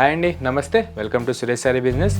Hi అండి, నమస్తే, welcome to Suresh sorry business.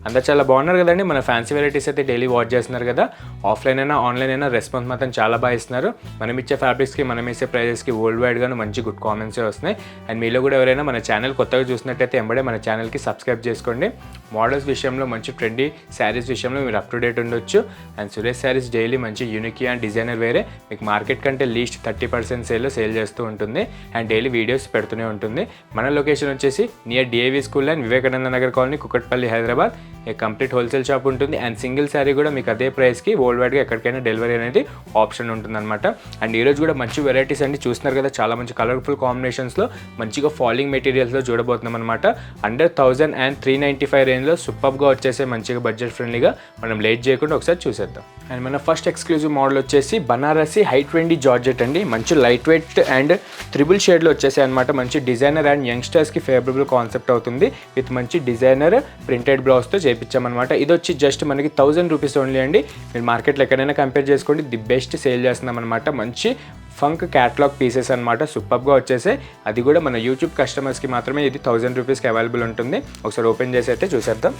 అందరు చాలా బాగున్నారు కదండి. మన ఫ్యాన్సీ వెరైటీస్ అయితే డైలీ వాచ్ చేస్తున్నారు కదా. ఆఫ్లైన్ అయినా ఆన్లైన్ అయినా రెస్పాన్స్ మాత్రం చాలా బాగా ఇస్తున్నారు. మనం ఇచ్చే ఫ్యాబ్రిక్స్కి, మనం వేసే ప్రైజెస్కి వరల్డ్ వైడ్గాను మంచి గుడ్ కామెంట్సే వస్తున్నాయి. అండ్ మీలో కూడా ఎవరైనా మన ఛానల్ కొత్తగా చూసినట్టయితే ఎంబడే మన ఛానల్కి సబ్స్క్రైబ్ చేసుకోండి. మోడల్స్ విషయంలో మంచి ట్రెండీ శారీస్ విషయంలో మీరు అప్ టు డేట్ ఉండొచ్చు. అండ్ సురేష్ శారీస్ డైలీ మంచి యూనిక్ అండ్ డిజైనర్ వేరే మీకు మార్కెట్ కంటే లీస్ట్ 30% సేల్ చేస్తూ ఉంటుంది. అండ్ డైలీ వీడియోస్ పెడుతూనే ఉంటుంది. మన లొకేషన్ వచ్చేసి near DAV school and Vivekananda Nagar colony, Kukatpally, Hyderabad. Complete wholesale shop ఉంటుంది. అండ్ సింగిల్ శారీ కూడా మీకు అదే ప్రైస్కి వరల్డ్ వైడ్గా ఎక్కడికైనా డెలివరీ అనేది ఆప్షన్ ఉంటుందన్నమాట. అండ్ ఈరోజు కూడా మంచి వెరైటీస్ అండి చూస్తున్నారు కదా. చాలా మంచి కలర్ఫుల్ కాంబినేషన్స్లో మంచిగా ఫాలింగ్ మెటీరియల్స్లో చూడబోతున్నాం అనమాట. అండర్ 1000 and 395 రేంజ్లో సూపర్గా వచ్చేసే మంచిగా బడ్జెట్ ఫ్రెండ్లీగా మనం లేట్ చేయకుండా ఒకసారి చూసేద్దాం. అండ్ మన ఫస్ట్ ఎక్స్క్లూజివ్ మోడల్ వచ్చేసి బనారసి హై ట్రెండీ జార్జెట్ అండి. మంచి లైట్ వెయిట్ అండ్ త్రిబుల్ షేడ్లో వచ్చేసాయి అనమాట. మంచి డిజైనర్ అండ్ యంగ్స్టర్స్కి ఫేవరబుల్ కాన్సెప్ట్ అవుతుంది. విత్ మంచి డిజైనర్ ప్రింటెడ్ బ్లౌజ్తో చేయించామన్నమాట. ఇది వచ్చి జస్ట్ మనకి 1000 రూపీస్ ఓన్లీ అండి. మీరు మార్కెట్లో ఎక్కడైనా కంపేర్ చేసుకోండి, ది బెస్ట్ సేల్ చేస్తున్నాం అనమాట. మంచి ఫంక్ క్యాటలాగ్ పీసెస్ అనమాట. సూపర్గా వచ్చేసి అది కూడా మన యూట్యూబ్ కస్టమర్స్కి మాత్రమే ఇది 1000 రూపీస్కి అవైలబుల్ ఉంటుంది. ఒకసారి ఓపెన్ చేసి అయితే చూసేద్దాం.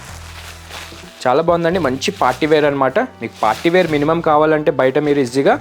చాలా బాగుందండి. మంచి పార్టీ వేర్ అనమాట. మీకు పార్టీ వేర్ మినిమం కావాలంటే బయట మీరు ఈజీగా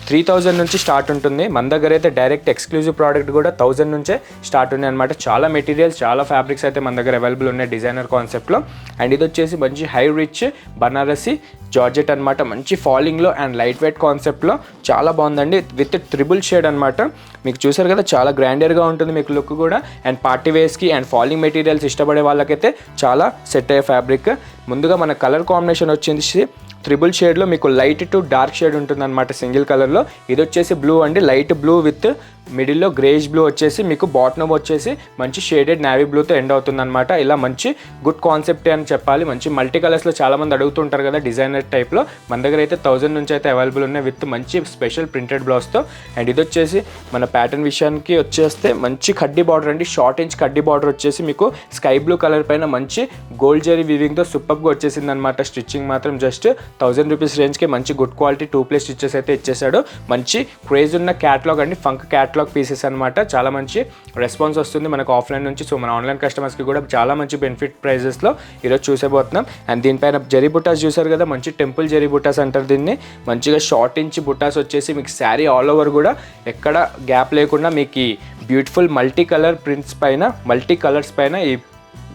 3000 నుంచి స్టార్ట్ ఉంటుంది. మన దగ్గర అయితే డైరెక్ట్ ఎక్స్క్లూజివ్ ప్రోడక్ట్ కూడా 1000 నుంచే స్టార్ట్ ఉన్నాయి అనమాట. చాలా మెటీరియల్స్, చాలా ఫ్యాబ్రిక్స్ అయితే మన దగ్గర అవైలబుల్ ఉన్నాయి డిజైనర్ కాన్సెప్ట్లో. అండ్ ఇది వచ్చేసి మంచి హై రిచ్ బనారసి జార్జెట్ అనమాట. మంచి ఫాలింగ్లో అండ్ లైట్ వెయిట్ కాన్సెప్ట్లో చాలా బాగుందండి. విత్ ట్రిబుల్ షేడ్ అనమాట. మీకు చూసారు కదా, చాలా గ్రాండర్గా ఉంటుంది మీకు లుక్ కూడా. అండ్ పార్టీ వేర్స్కి అండ్ ఫాలింగ్ మెటీరియల్స్ ఇష్టపడే వాళ్ళకైతే చాలా సెట్ అయ్యే ఫ్యాబ్రిక్. ముందుగా మన కలర్ కాంబినేషన్ వచ్చేసి ట్రిబుల్ షేడ్లో మీకు లైట్ టు డార్క్ షేడ్ ఉంటుందన్నమాట సింగిల్ కలర్లో. ఇది వచ్చేసి బ్లూ అండి, లైట్ బ్లూ విత్ మిడిల్లో గ్రేష్ బ్లూ వచ్చేసి మీకు బాటమ్ వచ్చేసి మంచి షేడెడ్ నావీ బ్లూతో ఎండ్ అవుతుందన్నమాట. ఇలా మంచి గుడ్ కాన్సెప్టే అని చెప్పాలి. మంచి మల్టీ కలర్స్లో చాలామంది అడుగుతుంటారు కదా డిజైనర్ టైప్లో. మన దగ్గర అయితే 1000 నుంచి అయితే అవైలబుల్ ఉన్నాయి విత్ మంచి స్పెషల్ ప్రింటెడ్ బ్లౌజ్తో. అండ్ ఇది వచ్చేసి మన ప్యాటర్న్ విషయానికి వచ్చేస్తే మంచి కడ్డీ బార్డర్ అండి. షార్ట్ ఇంచ్ కడ్డీ బార్డర్ వచ్చేసి మీకు స్కై బ్లూ కలర్ పైన మంచి గోల్డ్ జరీ వీవింగ్తో సూపర్గా వచ్చేసింది అనమాట. స్టిచ్చింగ్ మాత్రం జస్ట్ 1000 రూపీస్ రేంజ్కి మంచి గుడ్ క్వాలిటీ 2+ స్టిచెస్ అయితే ఇచ్చేసాడు. మంచి క్రేజ్ ఉన్న క్యాటలాగ్ అండి, ఫంక్ క్యాటలాగ్ పీసెస్ అనమాట. చాలా మంచి రెస్పాన్స్ వస్తుంది మనకు ఆఫ్లైన్ నుంచి. సో మన ఆన్లైన్ కస్టమర్స్కి కూడా చాలా మంచి బెనిఫిట్ ప్రైజెస్లో ఈరోజు చూసేబోతున్నాం. అండ్ దీనిపైన జరీ బుటాస్ చూసారు కదా, మంచి టెంపుల్ జరీ బుటాస్ అంటారు దీన్ని. మంచిగా షార్ట్ ఇంచ్ బుటాస్ వచ్చేసి మీకు శారీ ఆల్ ఓవర్ కూడా ఎక్కడ గ్యాప్ లేకుండా మీకు ఈ బ్యూటిఫుల్ మల్టీ కలర్ ప్రింట్స్ పైన, మల్టీ కలర్స్ పైన ఈ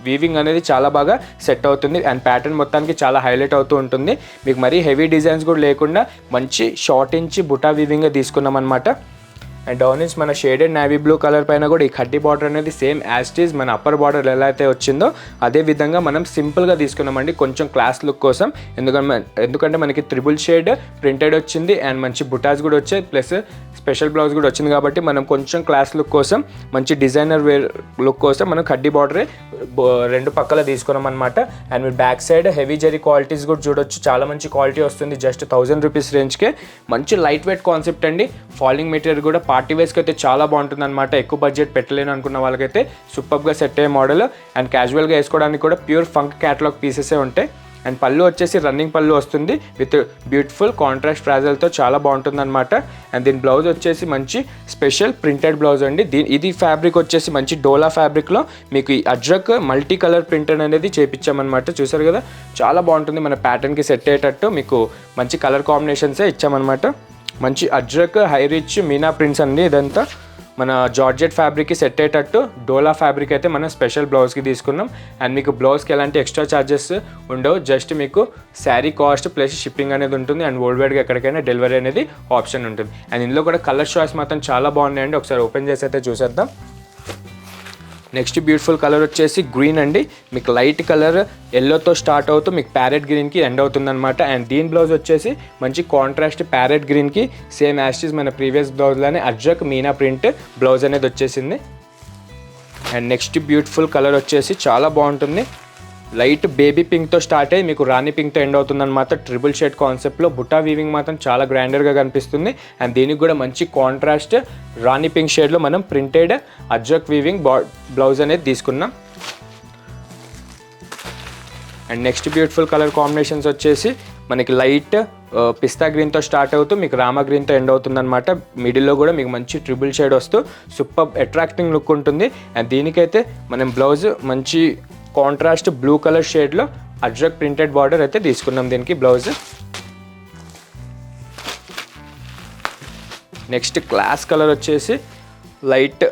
వీవింగ్ అనేది చాలా బాగా సెట్ అవుతుంది. అండ్ ప్యాటర్న్ మొత్తానికి చాలా హైలైట్ అవుతూ ఉంటుంది. మీకు మరీ హెవీ డిజైన్స్ కూడా లేకుండా మంచి షార్ట్ ఇంచ్ బుటా వీవింగ్గా తీసుకున్నాం అనమాట. అండ్ డౌన్ నుంచి మన షేడెడ్ నావీ బ్లూ కలర్ పైన కూడా ఈ కడ్డీ బార్డర్ అనేది సేమ్ యాజ్ ఇట్ ఈజ్ మన అప్పర్ బార్డర్ ఎలా అయితే వచ్చిందో అదే విధంగా మనం సింపుల్గా తీసుకున్నామండి, కొంచెం క్లాస్ లుక్ కోసం. ఎందుకంటే మనకి ట్రిబుల్ షేడ్ ప్రింటెడ్ వచ్చింది అండ్ మంచి బుటాస్ కూడా వచ్చాయి, ప్లస్ స్పెషల్ బ్లౌజ్ కూడా వచ్చింది కాబట్టి మనం కొంచెం క్లాస్ లుక్ కోసం, మంచి డిజైనర్ వేర్ లుక్ కోసం మనం కడ్డీ బార్డరే రెండు పక్కల తీసుకున్నాం అనమాట. అండ్ మీరు back side heavy zari qualities కూడా చూడొచ్చు. చాలా మంచి క్వాలిటీ వస్తుంది జస్ట్ 1000 రూపీస్ రేంజ్కే. మంచి లైట్ వెయిట్ కాన్సెప్ట్ అండి. ఫాలింగ్ మెటీరియల్ కూడా పార్టీ వేర్స్కి అయితే చాలా బాగుంటుంది అనమాట. ఎక్కువ బడ్జెట్ పెట్టలేను అనుకున్న వాళ్ళకైతే సూపర్గా సెట్ అయ్యే మోడల్. అండ్ క్యాజువల్గా వేసుకోవడానికి కూడా ప్యూర్ ఫంక్ క్యాటలాగ్ పీసెసే ఉంటాయి. అండ్ పళ్ళు వచ్చేసి రన్నింగ్ పళ్ళు వస్తుంది విత్ బ్యూటిఫుల్ కాంట్రాస్ట్ ఫ్రాజల్తో చాలా బాగుంటుంది అనమాట. అండ్ దీని బ్లౌజ్ వచ్చేసి మంచి స్పెషల్ ప్రింటెడ్ బ్లౌజ్ అండి. ఇది ఫ్యాబ్రిక్ వచ్చేసి మంచి డోలా ఫ్యాబ్రిక్లో మీకు ఈ అజ్రక్ మల్టీ కలర్ ప్రింటెడ్ అనేది చేపించామన్నమాట. చూసారు కదా, చాలా బాగుంటుంది. మన ప్యాటర్న్కి సెట్ అయ్యేటట్టు మీకు మంచి కలర్ కాంబినేషన్సే ఇచ్చామన్నమాట. మంచి ajrak high rich meena prints అండి. ఇదంతా మన జార్జెట్ ఫ్యాబ్రిక్కి సెట్ అయ్యేటట్టు డోలా ఫ్యాబ్రిక్ అయితే మనం స్పెషల్ బ్లౌజ్కి తీసుకున్నాం. అండ్ మీకు బ్లౌజ్కి ఎలాంటి ఎక్స్ట్రా ఛార్జెస్ ఉండవు, జస్ట్ మీకు శారీ కాస్ట్ ప్లస్ షిప్పింగ్ అనేది ఉంటుంది. అండ్ వరల్డ్ వైడ్గా ఎక్కడికైనా డెలివరీ అనేది ఆప్షన్ ఉంటుంది. అండ్ ఇందులో కూడా కలర్ చాయిస్ మాత్రం చాలా బాగున్నాయండి. ఒకసారి ఓపెన్ చేసి అయితే చూసేద్దాం. నెక్స్ట్ బ్యూటిఫుల్ కలర్ వచ్చేసి గ్రీన్ అండి. మీకు లైట్ కలర్ ఎల్లోతో స్టార్ట్ అవుతూ మీకు ప్యారెట్ గ్రీన్కి ఎండ్ అవుతుందన్నమాట. అండ్ దీని బ్లౌజ్ వచ్చేసి మంచి కాంట్రాస్ట్ ప్యారెట్ గ్రీన్కి సేమ్ యాస్టీస్ మన ప్రీవియస్ బ్లౌజ్లోనే అజ్రక్ మీనా ప్రింట్ బ్లౌజ్ అనేది వచ్చేసింది. అండ్ నెక్స్ట్ బ్యూటిఫుల్ కలర్ వచ్చేసి చాలా బాగుంటుంది. లైట్ బేబీ పింక్తో స్టార్ట్ అయ్యి మీకు రాణి పింక్తో ఎండ్ అవుతుందన్నమాట. ట్రిబుల్ షేడ్ కాన్సెప్ట్లో బుటా వీవింగ్ మాత్రం చాలా గ్రాండర్గా కనిపిస్తుంది. అండ్ దీనికి కూడా మంచి కాంట్రాస్ట్ రాణి పింక్ షేడ్లో మనం ప్రింటెడ్ అజ్రక్ వీవింగ్ బ్లౌజ్ అనేది తీసుకున్నాం. And next beautiful colour combinations వచ్చేసి మనకి లైట్ పిస్తా గ్రీన్తో స్టార్ట్ అవుతూ మీకు రామా గ్రీన్తో ఎండ్ అవుతుందన్నమాట. మిడిల్లో కూడా మీకు మంచి ట్రిపుల్ షేడ్ వస్తూ సూపర్ అట్రాక్టింగ్ లుక్ ఉంటుంది. అండ్ దీనికైతే మనం బ్లౌజ్ మంచి కాంట్రాస్ట్ బ్లూ కలర్ షేడ్లో అజ్రక్ ప్రింటెడ్ బార్డర్ అయితే తీసుకున్నాం దీనికి బ్లౌజ్. నెక్స్ట్ క్లాస్ కలర్ వచ్చేసి లైట్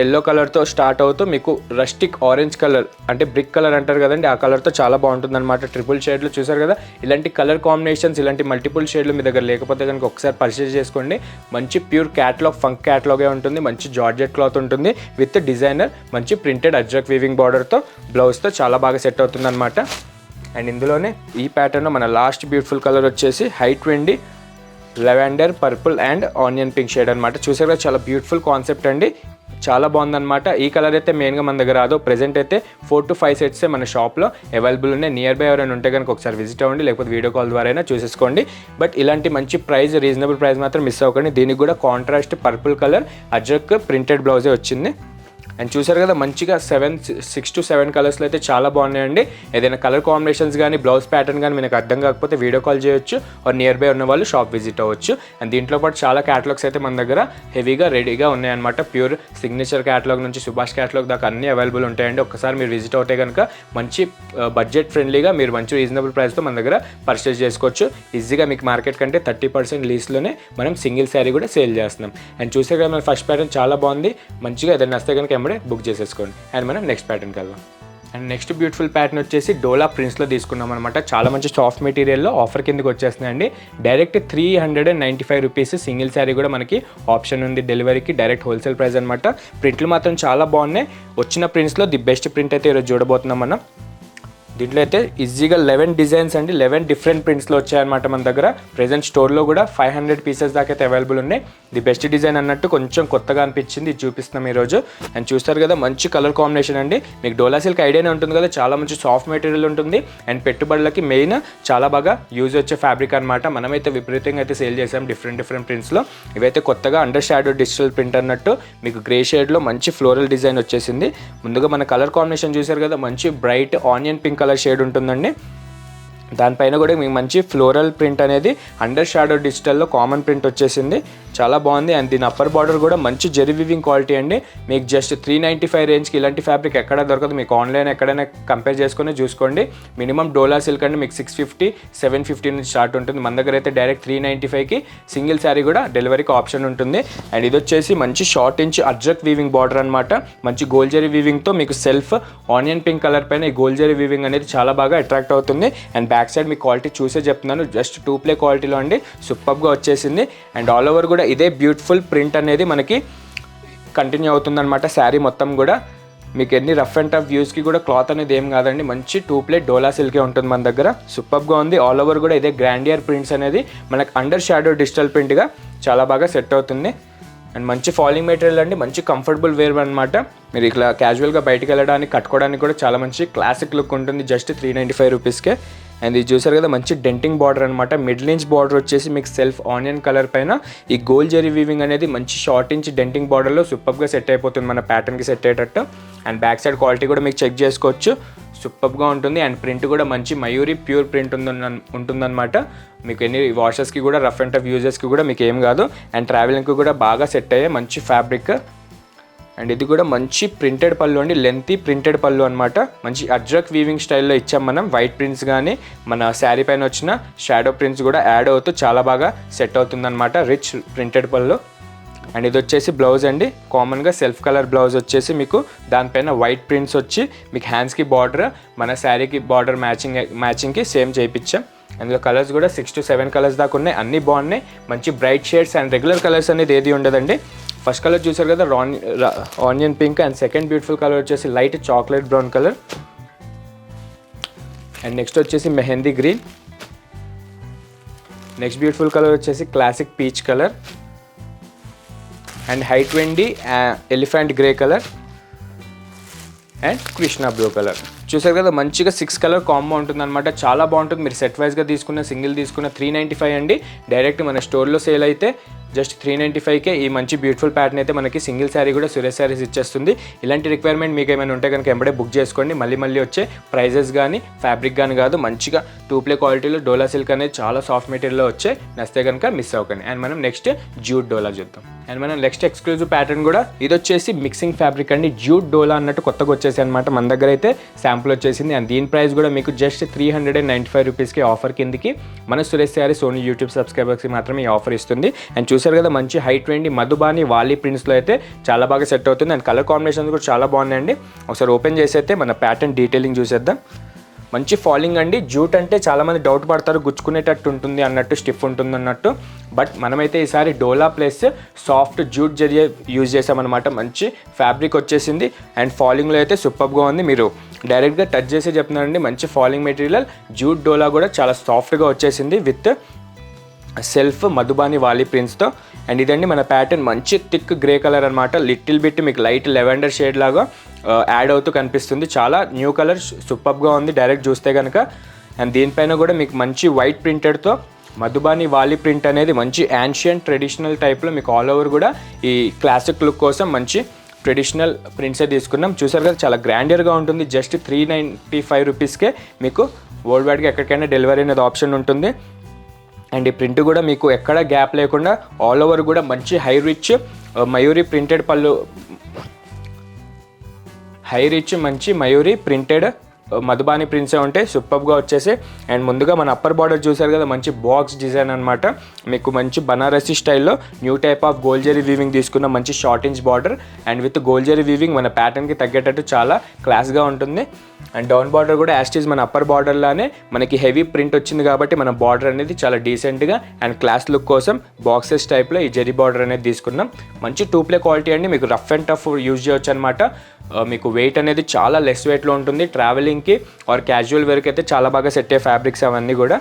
ఎల్లో కలర్తో స్టార్ట్ అవుతూ మీకు రస్టిక్ ఆరెంజ్ కలర్ అంటే బ్రిక్ కలర్ అంటారు కదండి, ఆ కలర్తో చాలా బాగుంటుంది అనమాట. ట్రిపుల్ షేడ్లు చూసారు కదా, ఇలాంటి కలర్ కాంబినేషన్స్ ఇలాంటి మల్టిపుల్ షేడ్లు మీ దగ్గర లేకపోతే కనుక ఒకసారి పర్చేస్ చేసుకోండి. మంచి ప్యూర్ క్యాటలాగ్ ఫంక్ క్యాటలాగే ఉంటుంది. మంచి జార్జెట్ క్లాత్ ఉంటుంది విత్ డిజైనర్ మంచి ప్రింటెడ్ అజ్రక్ వీవింగ్ బార్డర్తో బ్లౌజ్తో చాలా బాగా సెట్ అవుతుంది అనమాట. అండ్ ఇందులోనే ఈ ప్యాటర్న్లో మన లాస్ట్ బ్యూటిఫుల్ కలర్ వచ్చేసి హైట్ వెండి lavender purple and onion pink shade అనమాట. చూసారు కదా, చాలా బ్యూటిఫుల్ కాన్సెప్ట్ అండి, చాలా బాగుందన్నమాట. ఈ కలర్ అయితే మెయిన్గా మన దగ్గర రాదు. ప్రెజెంట్ అయితే 4 to 5 సెట్సే మన షాప్లో అవైలబుల్ ఉన్నాయి. నియర్ బై ఎవరైనా ఉంటే కనుక ఒకసారి విజిట్ అవ్వండి, లేకపోతే వీడియో కాల్ ద్వారా అయినా చూసేసుకోండి. బట్ ఇలాంటి మంచి ప్రైస్, రీజనబుల్ ప్రైస్ మాత్రం మిస్ అవ్వకండి. దీనికి కూడా contrast purple colour Ajrak printed బ్లౌజే వచ్చింది. అండ్ చూసారు కదా, మంచిగా 6 to 7 కలర్స్లో అయితే చాలా బాగున్నాయండి. ఏదైనా కలర్ కాంబినేషన్స్ కానీ బ్లౌజ్ ప్యాటర్న్ కానీ మీకు అర్థం కాకపోతే వీడియో కాల్ చేయొచ్చు, ఆర్ నియర్ బై ఉన్న వాళ్ళు షాప్ విజిట్ అవ్వచ్చు. అండ్ దీంట్లో పాటు చాలా క్యాటలాగ్స్ అయితే మన దగ్గర హెవీగా రెడీగా ఉన్నాయన్నమాట. ప్యూర్ సిగ్నేచర్ క్యాటలాగ్ నుంచి సుభాష్ క్యాటలాగ్ దాకా అన్నీ అవైలబుల్ ఉంటాయండి. ఒక్కసారి మీరు విజిట్ అవుతే కనుక మంచి బడ్జెట్ ఫ్రెండ్లీగా మీరు మంచి రీజనబుల్ ప్రైస్తో మన దగ్గర పర్చేస్ చేసుకోవచ్చు. ఈజీగా మీకు మార్కెట్ కంటే 30% లీస్లోనే మనం సింగిల్ శారీ కూడా సేల్ చేస్తున్నాం. అండ్ చూసే కదా, మన ఫస్ట్ ప్యాటర్న్ చాలా బాగుంది. మంచిగా ఏదైనా వస్తే కనుక బుక్ చేసేసుకోండి. అండ్ మనం నెక్స్ట్ ప్యాటర్న్కి వెళ్దాం. అండ్ నెక్స్ట్ బ్యూటిఫుల్ ప్యాటర్న్ వచ్చేసి డోలా ప్రింట్స్లో తీసుకున్నాం అనమాట. చాలా మంచి సాఫ్ట్ మెటీరియల్లో ఆఫర్ కిందకి వచ్చేస్తున్నాయండి. డైరెక్ట్ 395 రూపీస్ సింగిల్ శారీ కూడా మనకి ఆప్షన్ ఉంది డెలివరీకి. డైరెక్ట్ హోల్సేల్ ప్రైస్ అనమాట. ప్రింట్లు మాత్రం చాలా బాగున్నాయి. వచ్చిన ప్రింట్స్లో ది బెస్ట్ ప్రింట్ అయితే ఈరోజు చూడబోతున్నాం మనం. దీంట్లో అయితే ఈజీగా 11 డిజైన్స్ అండి, 11 డిఫరెంట్ ప్రింట్స్లో వచ్చాయన్నమాట మన దగ్గర. ప్రెజెంట్ స్టోర్లో కూడా 500 పీసెస్ దాకా అయితే అవైలబుల్ ఉన్నాయి. ది బెస్ట్ డిజైన్ అన్నట్టు కొంచెం కొత్తగా అనిపించింది, ఇది చూపిస్తున్నాం ఈరోజు. అండ్ చూస్తారు కదా, మంచి కలర్ కాంబినేషన్ అండి. మీకు డోలా సిల్క్ ఐడియానే ఉంటుంది కదా, చాలా మంచి సాఫ్ట్ మెటీరియల్ ఉంటుంది. అండ్ పెట్టుబడులకి మెయిన్ చాలా బాగా యూజ్ వచ్చే ఫ్యాబ్రిక్ అనమాట. మనమైతే విపరీతంగా అయితే సేల్ చేసాం డిఫరెంట్ ప్రింట్స్లో. ఇవైతే కొత్తగా అండర్ షాడో డిజిటల్ ప్రింట్ అన్నట్టు మీకు గ్రే షేడ్లో మంచి ఫ్లోరల్ డిజైన్ వచ్చేసింది. ముందుగా మన కలర్ కాంబినేషన్ చూసారు కదా, మంచి bright onion pink colour shade ఉంటుందండి. దానిపైన కూడా మీకు మంచి ఫ్లోరల్ ప్రింట్ అనేది అండర్ షాడో డిజిటల్లో కామన్ ప్రింట్ వచ్చేసింది, చాలా బాగుంది. అండ్ దీని అప్పర్ బార్డర్ కూడా మంచి జెరీ వివింగ్ క్వాలిటీ అండి. మీకు జస్ట్ 395 రేంజ్కి ఇలాంటి ఫ్యాబ్రిక్ ఎక్కడ దొరకదు. మీకు ఆన్లైన్ ఎక్కడైనా కంపేర్ చేసుకొని చూసుకోండి. మినిమం డోలా సిల్క్ అంటే మీకు 650, 750 నుంచి స్టార్ట్ ఉంటుంది. మన దగ్గర అయితే డైరెక్ట్ 395కి సింగిల్ శారీ కూడా డెలివరీకి ఆప్షన్ ఉంటుంది. అండ్ ఇది వచ్చేసి మంచి short inch ajrak weaving border అనమాట. మంచి గోల్డ్ జెరీ వీవింగ్తో మీకు సెల్ఫ్ ఆనియన్ పింక్ కలర్ పైన ఈ గోల్డ్ జెరీ వీవింగ్ అనేది చాలా బాగా అట్రాక్ట్ అవుతుంది. And back side me quality చూసే చెప్తున్నాను, జస్ట్ 2 ప్లే క్వాలిటీలో అండి, సూపర్గా వచ్చేసింది. అండ్ ఆల్ ఓవర్ కూడా ఇదే బ్యూటిఫుల్ ప్రింట్ అనేది మనకి కంటిన్యూ అవుతుందన్నమాట. శారీ మొత్తం కూడా మీకు ఎన్ని రఫ్ అండ్ టఫ్ వ్యూస్కి కూడా క్లాత్ అనేది ఏం కాదండి, మంచి 2 ప్లే డోలా సిల్కే ఉంటుంది మన దగ్గర. సూపర్గా ఉంది. ఆల్ ఓవర్ కూడా ఇదే గ్రాండియర్ ప్రింట్స్ అనేది మనకు అండర్ షాడో డిజిటల్ ప్రింట్గా చాలా బాగా సెట్ అవుతుంది. అండ్ మంచి ఫాలింగ్ మెటీరియల్ అండి, మంచి కంఫర్టబుల్ వేర్ అనమాట. మీరు ఇట్లా క్యాజువల్గా బయటకు వెళ్ళడానికి కట్టుకోవడానికి కూడా చాలా మంచి క్లాసిక్ లుక్ ఉంటుంది జస్ట్ 395 రూపీస్కే. అండ్ ఇది చూసారు కదా, మంచి డెంటింగ్ బార్డర్ అనమాట. మిడిల్ ఇంచ్ బార్డర్ వచ్చేసి మీకు సెల్ఫ్ ఆనియన్ కలర్ పైన ఈ గోల్డ్ జెరీ వీవింగ్ అనేది మంచి షార్ట్ ఇంచ్ డెంటింగ్ బార్డర్లో సూపర్గా సెట్ అయిపోతుంది మన ప్యాటర్న్కి సెట్ అయ్యేటట్టు. అండ్ బ్యాక్ సైడ్ క్వాలిటీ కూడా మీకు చెక్ చేసుకోవచ్చు, సూపర్గా ఉంటుంది. అండ్ ప్రింట్ కూడా మంచి మయూరి ప్యూర్ ప్రింట్ ఉంటుందన్నమాట. మీకు ఎన్ని వాషెస్కి కూడా రఫ్ అండ్ టఫ్ యూజెస్కి కూడా మీకు ఏం కాదు. అండ్ ట్రావెలింగ్కి కూడా బాగా సెట్ అయ్యే మంచి ఫ్యాబ్రిక్. అండ్ ఇది కూడా మంచి ప్రింటెడ్ పళ్ళు అండి, లెంతీ ప్రింటెడ్ పళ్ళు అనమాట. మంచి అజ్రక్ వీవింగ్ స్టైల్లో ఇచ్చాం మనం. వైట్ ప్రింట్స్ కానీ మన శారీ పైన వచ్చిన షాడో ప్రింట్స్ కూడా యాడ్ అవుతూ చాలా బాగా సెట్ అవుతుందన్నమాట. రిచ్ ప్రింటెడ్ పళ్ళు. అండ్ ఇది వచ్చేసి బ్లౌజ్ అండి, కామన్గా సెల్ఫ్ కలర్ బ్లౌజ్ వచ్చేసి మీకు దానిపైన వైట్ ప్రింట్స్ వచ్చి మీకు హ్యాండ్స్కి బార్డర్ మన శారీకి బార్డర్ మ్యాచింగ్కి సేమ్ చేయించాం. అందులో కలర్స్ కూడా 6 to 7 కలర్స్ దాకా ఉన్నాయి, అన్నీ బాగున్నాయి. మంచి bright shades and regular colours అనేది ఏది ఉండదండి. ఫస్ట్ కలర్ చూసారు కదా onion pink. And second beautiful colour వచ్చేసి light chocolate brown colour. And next వచ్చేసి mehndi green. Next beautiful colour వచ్చేసి క్లాసిక్ పీచ్ కలర్. అండ్ హైట్ వెండి elephant grey colour and Krishna blue colour. చూసారు కదా, మంచిగా 6 కలర్ కాంబో ఉంటుందన్నమాట, చాలా బాగుంటుంది. మీరు సెట్ వైజ్గా తీసుకున్న సింగిల్ తీసుకున్న 395 అండి. డైరెక్ట్ మన స్టోర్లో సేల్ అయితే జస్ట్ 395కే ఈ మంచి బ్యూటిఫుల్ ప్యాటర్న్ అయితే మనకి సింగిల్ శారీ కూడా సురేష్ శారీస్ ఇచ్చేస్తుంది. ఇలాంటి రిక్వైర్మెంట్ మీకు ఏమైనా ఉంటే కనుక ఎంబడే బుక్ చేసుకోండి. మళ్ళీ వచ్చే ప్రైజెస్ కానీ ఫ్యాబ్రిక్ కానీ కాదు, మంచిగా టూ ప్లే క్వాలిటీలో డోలా సిల్క్ అనేది చాలా సాఫ్ట్ మెటీరియల్లో వచ్చాయి. నచ్చితే కనుక మిస్ అవ్వకండి. అండ్ మనం నెక్స్ట్ జ్యూట్ డోలా చూద్దాం. అండ్ మనం నెక్స్ట్ ఎక్స్క్లూజివ్ ప్యాటర్న్ కూడా ఇది వచ్చేసి మిక్సింగ్ ఫ్యాబ్రిక్ అండి. జ్యూట్ డోలా అన్నట్టు కొత్తగా వచ్చేసి అనమాట. మన దగ్గర అయితే శాంపుల్ వచ్చేసింది. అండ్ దీని ప్రైస్ కూడా మీకు జస్ట్ 395 రూపీస్కి ఆఫర్ కిందకి మన సురేష్ శారీస్ ఓన్లీ యూట్యూబ్ సబ్స్క్రైబర్స్కి మాత్రమే ఈ ఆఫర్ ఇస్తుంది. అండ్ చూసారు కదా మంచి హైట్ వెండి మధుబాని వాలీ ప్రింట్స్లో అయితే చాలా బాగా సెట్ అవుతుంది. అండ్ కలర్ కాంబినేషన్స్ కూడా చాలా బాగున్నాయండి. ఒకసారి ఓపెన్ చేసి అయితే మన ప్యాటర్న్ డీటెయిలింగ్ చూసేద్దాం. మంచి ఫాలింగ్ అండి. జూట్ అంటే చాలామంది డౌట్ పడతారు, గుచ్చుకునేటట్టు ఉంటుంది అన్నట్టు, స్టిఫ్ ఉంటుంది అన్నట్టు. బట్ మనమైతే ఈసారి డోలా ప్లస్ సాఫ్ట్ జూట్ జరియే యూజ్ చేసామన్నమాట. మంచి ఫ్యాబ్రిక్ వచ్చేసింది. అండ్ ఫాలింగ్లో అయితే సూపర్గా ఉంది. మీరు డైరెక్ట్గా టచ్ చేసి చెప్తున్నారండి. మంచి ఫాలింగ్ మెటీరియల్. జూట్ డోలా కూడా చాలా సాఫ్ట్గా వచ్చేసింది విత్ సెల్ఫ్ మధుబాని వాలి ప్రింట్స్తో. అండ్ ఇదండి మన ప్యాటర్న్. మంచి థిక్ గ్రే కలర్ అనమాట. లిటిల్ బిట్ మీకు లైట్ లెవెండర్ షేడ్ లాగా యాడ్ అవుతూ కనిపిస్తుంది. చాలా న్యూ కలర్, సూపర్గా ఉంది డైరెక్ట్ చూస్తే కనుక. అండ్ దీనిపైన కూడా మీకు మంచి వైట్ ప్రింటెడ్తో మధుబాని వాలి ప్రింట్ అనేది మంచి యాన్షియంట్ ట్రెడిషనల్ టైప్లో మీకు ఆల్ ఓవర్ కూడా ఈ క్లాసిక్ లుక్ కోసం మంచి ట్రెడిషనల్ ప్రింట్సే తీసుకున్నాం. చూసారు కదా చాలా గ్రాండియర్గా ఉంటుంది. జస్ట్ 395 రూపీస్కే మీకు వరల్డ్ వైడ్గా ఎక్కడికైనా డెలివరీ అనేది ఆప్షన్ ఉంటుంది. అండ్ ఈ ప్రింట్ కూడా మీకు ఎక్కడ గ్యాప్ లేకుండా ఆల్ ఓవర్ కూడా మంచి హై రిచ్ మయూరి ప్రింటెడ్ పళ్ళు, హై రిచ్ మంచి మయూరి ప్రింటెడ్ మధుబాని ప్రింట్సే ఉంటాయి. సూపర్గా వచ్చేసి. అండ్ ముందుగా మన అప్పర్ బార్డర్ చూసారు కదా మంచి బాక్స్ డిజైన్ అనమాట. మీకు మంచి బనారసి స్టైల్లో new type of gold zari weaving తీసుకున్న మంచి short inch border. And with gold zari weaving మన ప్యాటర్న్కి తగ్గేటట్టు చాలా క్లాస్గా ఉంటుంది. అండ్ డౌన్ బార్డర్ కూడా యాస్టీజ్ మన అప్పర్ బార్డర్లానే మనకి హెవీ ప్రింట్ వచ్చింది కాబట్టి మన బార్డర్ అనేది చాలా డీసెంట్గా అండ్ క్లాస్ లుక్ కోసం బాక్సెస్ టైప్లో ఈ జరీ బార్డర్ అనేది తీసుకున్నాం. మంచి టూ ప్లే క్వాలిటీ అండి. మీకు రఫ్ అండ్ టఫ్ యూజ్ చేయొచ్చు అనమాట. మీకు వెయిట్ అనేది చాలా లెస్ వెయిట్లో ఉంటుంది. ట్రావెలింగ్కి ఆర్ క్యాజువల్ వేర్కి అయితే చాలా బాగా సెట్ అయ్యే ఫ్యాబ్రిక్స్ అవన్నీ కూడా.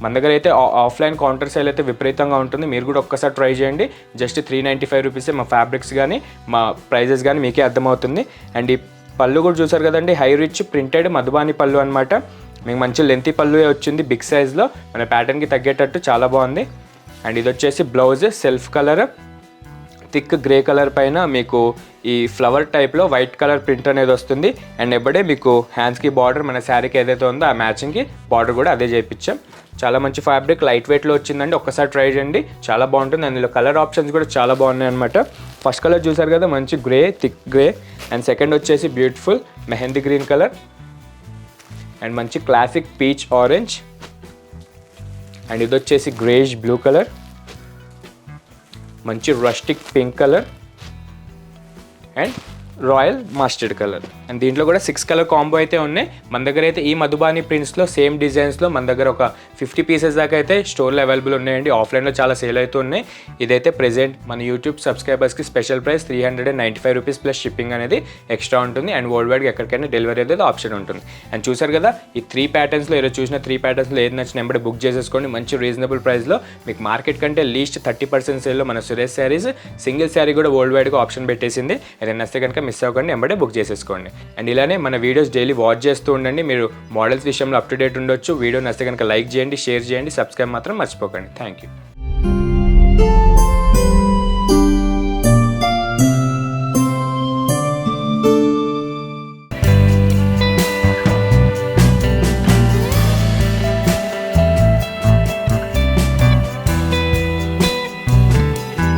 మన దగ్గర అయితే ఆఫ్లైన్ కౌంటర్ సేల్ అయితే విపరీతంగా ఉంటుంది. మీరు కూడా ఒక్కసారి ట్రై చేయండి. జస్ట్ 395 రూపీసే మా ఫ్యాబ్రిక్స్ కానీ మా ప్రైజెస్ కానీ మీకే అర్థమవుతుంది. అండ్ ఈ పళ్ళు కూడా చూసారు కదండి. హై రిచ్ ప్రింటెడ్ మధుబాని పళ్ళు అనమాట. మీకు మంచి లెంతీ పళ్ళు వచ్చింది బిగ్ సైజ్లో. మన ప్యాటర్న్కి తగ్గేటట్టు చాలా బాగుంది. అండ్ ఇది వచ్చేసి blouse self colour thick grey colour పైన మీకు ఈ ఫ్లవర్ టైప్లో వైట్ కలర్ ప్రింట్ అనేది వస్తుంది. అండ్ ఎప్పుడే మీకు హ్యాండ్స్కి బార్డర్ మన శారీకి ఏదైతే ఉందో ఆ మ్యాచింగ్కి బార్డర్ కూడా అదే చేయించాం. చాలా మంచి ఫ్యాబ్రిక్ లైట్ వెయిట్లో వచ్చిందండి. ఒక్కసారి ట్రై చేయండి, చాలా బాగుంటుంది. అందులో కలర్ ఆప్షన్స్ కూడా చాలా బాగున్నాయి అనమాట. ఫస్ట్ కలర్ చూసారు కదా మంచి grey thick grey. And second వచ్చేసి beautiful mehndi green colour. And మంచి క్లాసిక్ పీచ్ ఆరెంజ్. అండ్ ఇది వచ్చేసి గ్రేష్ బ్లూ కలర్. మంచి rustic pink colour and royal mustard colour. And దీంట్లో కూడా 6 కలర్ కాంబో అయితే ఉన్నాయి. మన దగ్గర అయితే ఈ మధుబాని ప్రింట్స్లో సేమ్ డిజైన్స్లో మన దగ్గర ఒక 50 పీసెస్ దాకా అయితే స్టోర్లో అవైలబుల్ ఉన్నాయండి. ఆఫ్లైన్లో చాలా సేల్ అవుతూ ఉన్నాయి. ఇదైతే ప్రెజెంట్ మన యూట్యూబ్ సబ్స్క్రైబర్స్కి special price 395 rupees plus shipping అనేది ఎక్స్ట్రా ఉంటుంది. అండ్ వరల్డ్ వైడ్గా ఎక్కడికైనా డెలివరీ అనేది ఆప్షన్ ఉంటుంది. అండ్ చూసారు కదా ఈ 3 ప్యాటర్న్స్లో ఈరోజు చూసిన 3 ప్యాటర్న్స్లో ఏది నచ్చిన ఎంబడే బుక్ చేసేసుకోండి. మంచి రీజనబుల్ ప్రైస్లో మీకు మార్కెట్ కంటే లీస్ట్ 30% సేల్లో మన సురేష్ శారీస్ సింగిల్ శారీ కూడా వరల్డ్ వైడ్గా ఆప్షన్ పెట్టేసింది. ఏదైనా నచ్చితే కనుక మిస్ అవ్వకండి, ఎంబడే బుక్ చేసేసుకోండి. అండ్ ఇలానే మన వీడియోస్ డైలీ వాచ్ చేస్తూ ఉండండి. మీరు మోడల్స్ విషయంలో అప్ టు డేట్ ఉండొచ్చు. వీడియో నచ్చితే కనుక లైక్ చేయండి, షేర్ చేయండి, సబ్స్క్రైబ్ మాత్రం మర్చిపోకండి. Thank you.